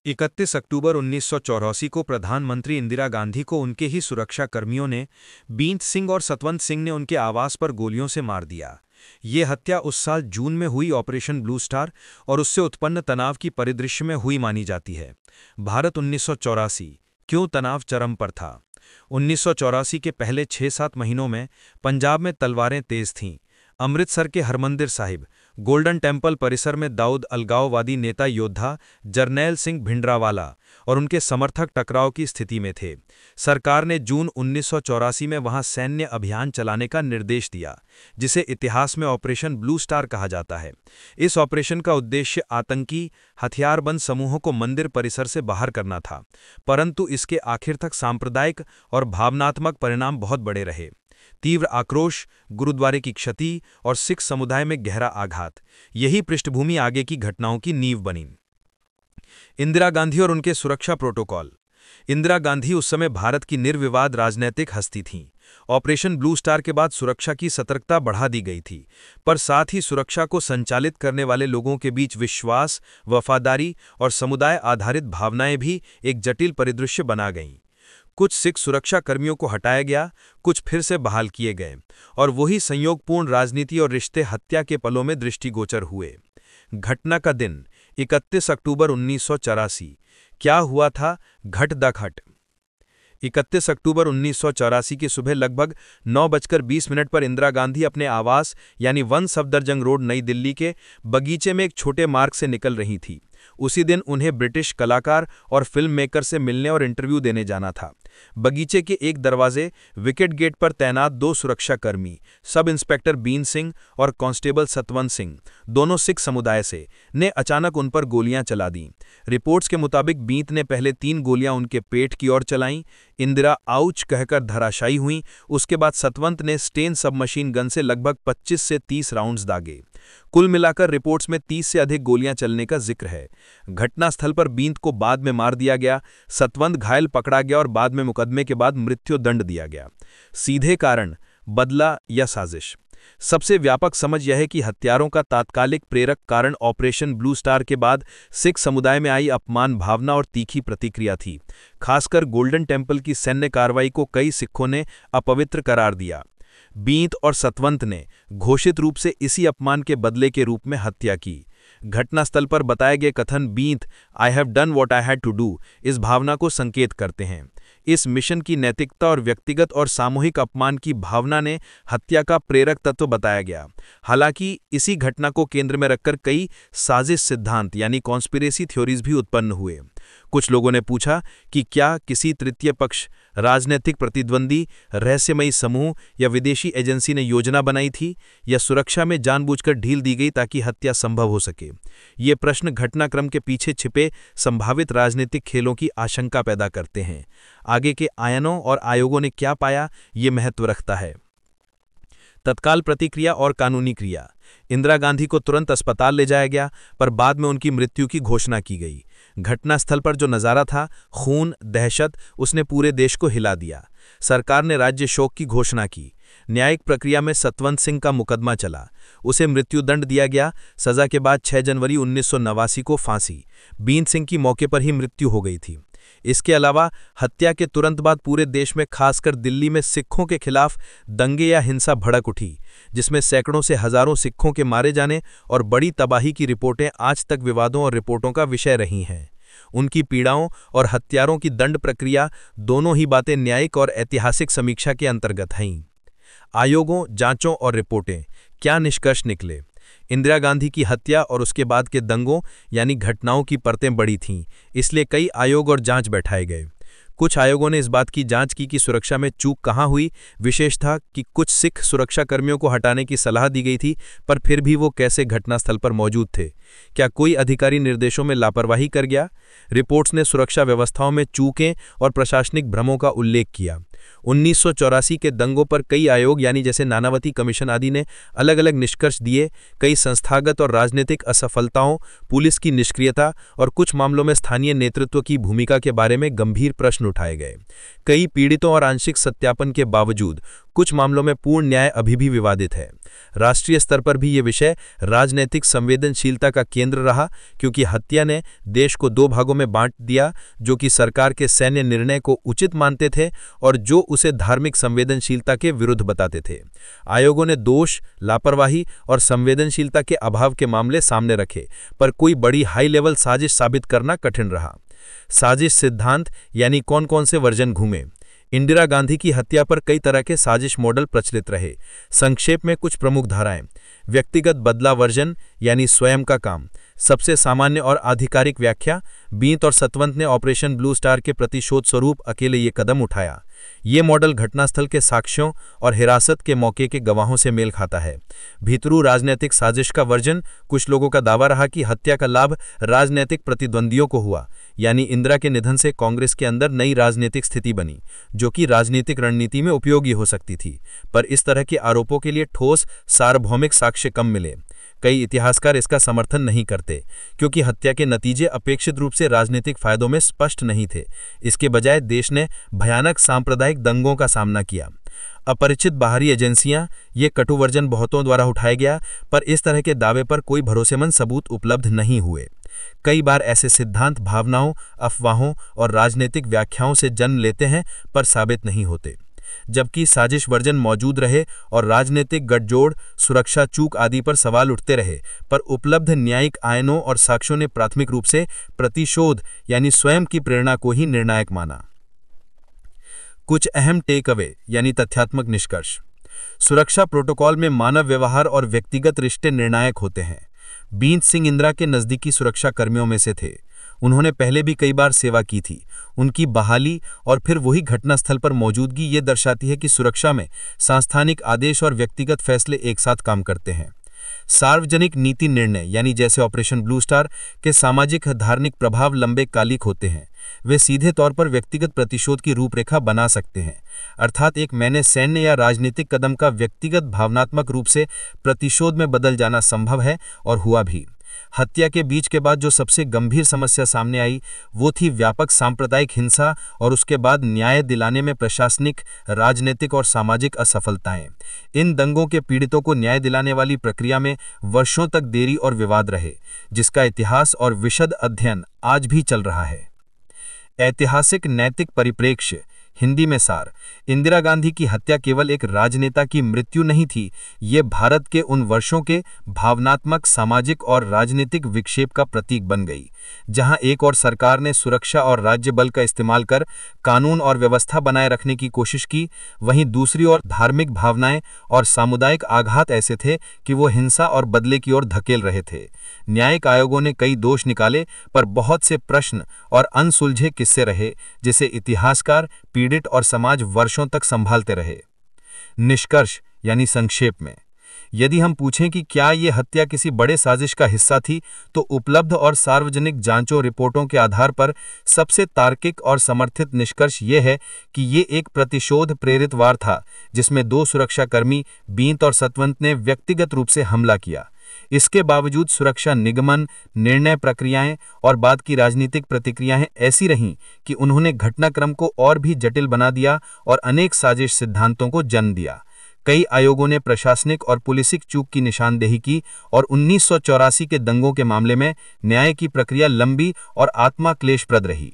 31 अक्टूबर 1984 को प्रधानमंत्री इंदिरा गांधी को उनके ही सुरक्षा कर्मियों ने बींत सिंह और सतवंत सिंह ने उनके आवास पर गोलियों से मार दिया। ये हत्या उस साल जून में हुई ऑपरेशन ब्लू स्टार और उससे उत्पन्न तनाव की परिदृश्य में हुई मानी जाती है। भारत 1984 क्यों तनाव चरम पर था? 1984 के पहले 6-7 महीनों में पंजाब में तलवारें तेज थीं। अमृतसर के हरमंदिर साहिब गोल्डन टेम्पल परिसर में दाऊद अलगाववादी नेता योद्धा जरनैल सिंह भिंडरावाला और उनके समर्थक टकराव की स्थिति में थे। सरकार ने जून 1984 में वहां सैन्य अभियान चलाने का निर्देश दिया, जिसे इतिहास में ऑपरेशन ब्लू स्टार कहा जाता है। इस ऑपरेशन का उद्देश्य आतंकी हथियारबंद समूहों को मंदिर परिसर से बाहर करना था, परंतु इसके आखिर तक सांप्रदायिक और भावनात्मक परिणाम बहुत बड़े रहे। तीव्र आक्रोश, गुरुद्वारे की क्षति और सिख समुदाय में गहरा आघात, यही पृष्ठभूमि आगे की घटनाओं की नींव बनी। इंदिरा गांधी और उनके सुरक्षा प्रोटोकॉल। इंदिरा गांधी उस समय भारत की निर्विवाद राजनैतिक हस्ती थीं। ऑपरेशन ब्लू स्टार के बाद सुरक्षा की सतर्कता बढ़ा दी गई थी, पर साथ ही सुरक्षा को संचालित करने वाले लोगों के बीच विश्वास, वफादारी और समुदाय आधारित भावनाएं भी एक जटिल परिदृश्य बना गईं। कुछ सिख सुरक्षा कर्मियों को हटाया गया, कुछ फिर से बहाल किए गए, और वही संयोगपूर्ण राजनीति और रिश्ते हत्या के पलों में दृष्टिगोचर हुए। घटना का दिन 31 अक्टूबर 1984। क्या हुआ था घट द घट? 31 अक्टूबर 1984 की सुबह लगभग 9:20 पर इंदिरा गांधी अपने आवास यानी 1 सफदरजंग रोड नई दिल्ली के बगीचे में एक छोटे मार्ग से निकल रही थी। उसी दिन उन्हें ब्रिटिश कलाकार और फिल्म मेकर से मिलने और इंटरव्यू देने जाना था। बगीचे के एक दरवाजे विकेट गेट पर तैनात 2 सुरक्षाकर्मी, सब इंस्पेक्टर बीन सिंह और कांस्टेबल सतवंत सिंह, दोनों सिख समुदाय से, ने अचानक उन पर गोलियां चला दीं। रिपोर्ट्स के मुताबिक बींत ने पहले 3 गोलियां उनके पेट की ओर चलाईं। इंदिरा आउच कहकर धराशायी हुईं। उसके बाद सतवंत ने स्टेन सबमशीन गन से लगभग 25 से 30 राउंड्स दागे। कुल मिलाकर रिपोर्ट्स में 30 से अधिक गोलियां चलने का जिक्र है। घटनास्थल पर बींत को बाद में मार दिया गया। सतवंत घायल पकड़ा गया और बाद में मुकदमे के बाद मृत्यु दंड दिया गया। सीधे कारण, बदला या साजिश? सबसे व्यापक समझ यह है कि हत्यारों का तात्कालिक प्रेरक कारण ऑपरेशन ब्लू स्टार के बाद सिख समुदाय में आई अपमान भावना और तीखी प्रतिक्रिया थी। खासकर गोल्डन टेम्पल की सैन्य कार्रवाई को कई सिखों ने अपवित्र करार दिया। बींत और सतवंत ने घोषित रूप से इसी अपमान के बदले के रूप में हत्या की। घटनास्थल पर बताए गए कथन बींत I have done what I had to do इस भावना को संकेत करते हैं। इस मिशन की नैतिकता और व्यक्तिगत और सामूहिक अपमान की भावना ने हत्या का प्रेरक तत्व बताया गया। हालांकि इसी घटना को केंद्र में रखकर कई साजिश सिद्धांत यानी कॉन्स्पिरेसी थ्योरीज भी उत्पन्न हुए। कुछ लोगों ने पूछा कि क्या किसी तृतीय पक्ष, राजनीतिक प्रतिद्वंदी, रहस्यमयी समूह या विदेशी एजेंसी ने योजना बनाई थी, या सुरक्षा में जानबूझकर ढील दी गई ताकि हत्या संभव हो सके। ये प्रश्न घटनाक्रम के पीछे छिपे संभावित राजनीतिक खेलों की आशंका पैदा करते हैं। आगे के आयनों और आयोगों ने क्या पाया, ये महत्व रखता है। तत्काल प्रतिक्रिया और कानूनी क्रिया। इंदिरा गांधी को तुरंत अस्पताल ले जाया गया, पर बाद में उनकी मृत्यु की घोषणा की गई। घटनास्थल पर जो नज़ारा था, खून, दहशत, उसने पूरे देश को हिला दिया। सरकार ने राज्य शोक की घोषणा की। न्यायिक प्रक्रिया में सतवंत सिंह का मुकदमा चला, उसे मृत्युदंड दिया गया। सजा के बाद 6 जनवरी 1989 को फांसी। बीन सिंह की मौके पर ही मृत्यु हो गई थी। इसके अलावा हत्या के तुरंत बाद पूरे देश में, खासकर दिल्ली में, सिखों के खिलाफ दंगे या हिंसा भड़क उठी, जिसमें सैकड़ों से हजारों सिखों के मारे जाने और बड़ी तबाही की रिपोर्टें आज तक विवादों और रिपोर्टों का विषय रही हैं। उनकी पीड़ाओं और हत्यारों की दंड प्रक्रिया, दोनों ही बातें न्यायिक और ऐतिहासिक समीक्षा के अंतर्गत हैं। आयोगों, जांचों और रिपोर्टें, क्या निष्कर्ष निकले? इंदिरा गांधी की हत्या और उसके बाद के दंगों यानी घटनाओं की परतें बड़ी थीं, इसलिए कई आयोग और जांच बैठाए गए। कुछ आयोगों ने इस बात की जांच की कि सुरक्षा में चूक कहां हुई। विशेष था कि कुछ सिख सुरक्षाकर्मियों को हटाने की सलाह दी गई थी, पर फिर भी वो कैसे घटनास्थल पर मौजूद थे? क्या कोई अधिकारी निर्देशों में लापरवाही कर गया? रिपोर्ट्स ने सुरक्षा व्यवस्थाओं में चूकें और प्रशासनिक भ्रमों का उल्लेख किया। 1984 के दंगों पर कई आयोग यानी जैसे नानावती कमीशन आदि ने अलग अलग निष्कर्ष दिए। कई संस्थागत और राजनीतिक असफलताओं, पुलिस की निष्क्रियता और कुछ मामलों में स्थानीय नेतृत्व की भूमिका के बारे में गंभीर प्रश्न उठाए गए। कई पीड़ितों और आंशिक सत्यापन के बावजूद कुछ मामलों में पूर्ण न्याय अभी भी विवादित है। राष्ट्रीय स्तर पर भी ये विषय राजनैतिक संवेदनशीलता का केंद्र रहा, क्योंकि हत्या ने देश को दो भागों में बांट दिया, जो कि सरकार के सैन्य निर्णय को उचित मानते थे और जो उसे धार्मिक संवेदनशीलता के विरुद्ध बताते थे। आयोगों ने दोष, लापरवाही और संवेदनशीलता के अभाव के मामले सामने रखे, पर कोई बड़ी हाई लेवल साजिश साबित करना कठिन रहा। साजिश सिद्धांत यानी कौन कौन से वर्जन घूमे। इंदिरा गांधी की हत्या पर कई तरह के साजिश मॉडल प्रचलित रहे। संक्षेप में कुछ प्रमुख धाराएं। व्यक्तिगत बदला वर्जन यानी स्वयं का काम। सबसे सामान्य और आधिकारिक व्याख्या, बींत और सतवंत ने ऑपरेशन ब्लू स्टार के प्रतिशोध स्वरूप अकेले ये कदम उठाया। ये मॉडल घटनास्थल के साक्ष्यों और हिरासत के मौके के गवाहों से मेल खाता है। भीतरू राजनीतिक साजिश का वर्जन, कुछ लोगों का दावा रहा कि हत्या का लाभ राजनीतिक प्रतिद्वंदियों को हुआ, यानी इंदिरा के निधन से कांग्रेस के अंदर नई राजनीतिक स्थिति बनी, जो कि राजनीतिक रणनीति में उपयोगी हो सकती थी। पर इस तरह के आरोपों के लिए ठोस सार्वभौमिक साक्ष्य कम मिले। कई इतिहासकार इसका समर्थन नहीं करते, क्योंकि हत्या के नतीजे अपेक्षित रूप से राजनीतिक फायदों में स्पष्ट नहीं थे। इसके बजाय देश ने भयानक सांप्रदायिक दंगों का सामना किया। अपरिचित बाहरी एजेंसियां, ये कटु वर्जन बहुतों द्वारा उठाया गया, पर इस तरह के दावे पर कोई भरोसेमंद सबूत उपलब्ध नहीं हुए। कई बार ऐसे सिद्धांत भावनाओं, अफवाहों और राजनीतिक व्याख्याओं से जन्म लेते हैं, पर साबित नहीं होते। जबकि साजिश वर्जन मौजूद रहे और राजनीतिक गठजोड़, सुरक्षा चूक आदि पर सवाल उठते रहे, पर उपलब्ध न्यायिक आयनों और साक्ष्यों ने प्राथमिक रूप से प्रतिशोध यानी स्वयं की प्रेरणा को ही निर्णायक माना। कुछ अहम टेक अवे यानी तथ्यात्मक निष्कर्ष। सुरक्षा प्रोटोकॉल में मानव व्यवहार और व्यक्तिगत रिश्ते निर्णायक होते हैं। बींत सिंह इंदिरा के नजदीकी सुरक्षा कर्मियों में से थे। उन्होंने पहले भी कई बार सेवा की थी। उनकी बहाली और फिर वही घटनास्थल पर मौजूदगी ये दर्शाती है कि सुरक्षा में सांस्थानिक आदेश और व्यक्तिगत फैसले एक साथ काम करते हैं। सार्वजनिक नीति निर्णय यानी जैसे ऑपरेशन ब्लू स्टार के सामाजिक धार्मिक प्रभाव लंबे कालिक होते हैं। वे सीधे तौर पर व्यक्तिगत प्रतिशोध की रूपरेखा बना सकते हैं, अर्थात एक मैंने सैन्य या राजनीतिक कदम का व्यक्तिगत भावनात्मक रूप से प्रतिशोध में बदल जाना संभव है और हुआ भी। हत्या के बीच के बाद जो सबसे गंभीर समस्या सामने आई वो थी व्यापक सांप्रदायिक हिंसा और उसके बाद न्याय दिलाने में प्रशासनिक, राजनीतिक और सामाजिक असफलताएं। इन दंगों के पीड़ितों को न्याय दिलाने वाली प्रक्रिया में वर्षों तक देरी और विवाद रहे, जिसका इतिहास और विशद अध्ययन आज भी चल रहा है। ऐतिहासिक नैतिक परिप्रेक्ष्य हिंदी में सार। इंदिरा गांधी की हत्या केवल एक राजनेता की मृत्यु नहीं थी, ये भारत के उन वर्षों के भावनात्मक, सामाजिक और राजनीतिक विक्षेप का प्रतीक बन गई, जहां एक और सरकार ने सुरक्षा और राज्य बल का इस्तेमाल कर कानून और व्यवस्था बनाए रखने की कोशिश की, वहीं दूसरी ओर धार्मिक भावनाएं और सामुदायिक आघात ऐसे थे कि वो हिंसा और बदले की ओर धकेल रहे थे। न्यायिक आयोगों ने कई दोष निकाले, पर बहुत से प्रश्न और अनसुलझे किस्से रहे, जिसे इतिहासकार, पीड़ित और समाज वर्षों तक संभालते रहे। निष्कर्ष यानी संक्षेप में, यदि हम पूछें कि क्या ये हत्या किसी बड़े साजिश का हिस्सा थी, तो उपलब्ध और सार्वजनिक जांचों रिपोर्टों के आधार पर सबसे तार्किक और समर्थित निष्कर्ष ये है कि ये एक प्रतिशोध प्रेरित वार था, जिसमें दो सुरक्षाकर्मी बींत और सतवंत ने व्यक्तिगत रूप से हमला किया। इसके बावजूद सुरक्षा निगमन, निर्णय प्रक्रियाएं और बाद की राजनीतिक प्रतिक्रियाएं ऐसी रहीं कि उन्होंने घटनाक्रम को और भी जटिल बना दिया और अनेक साजिश सिद्धांतों को जन्म दिया। कई आयोगों ने प्रशासनिक और पुलिसिक चूक की निशानदेही की और 1984 के दंगों के मामले में न्याय की प्रक्रिया लंबी और आत्मा क्लेशप्रद रही।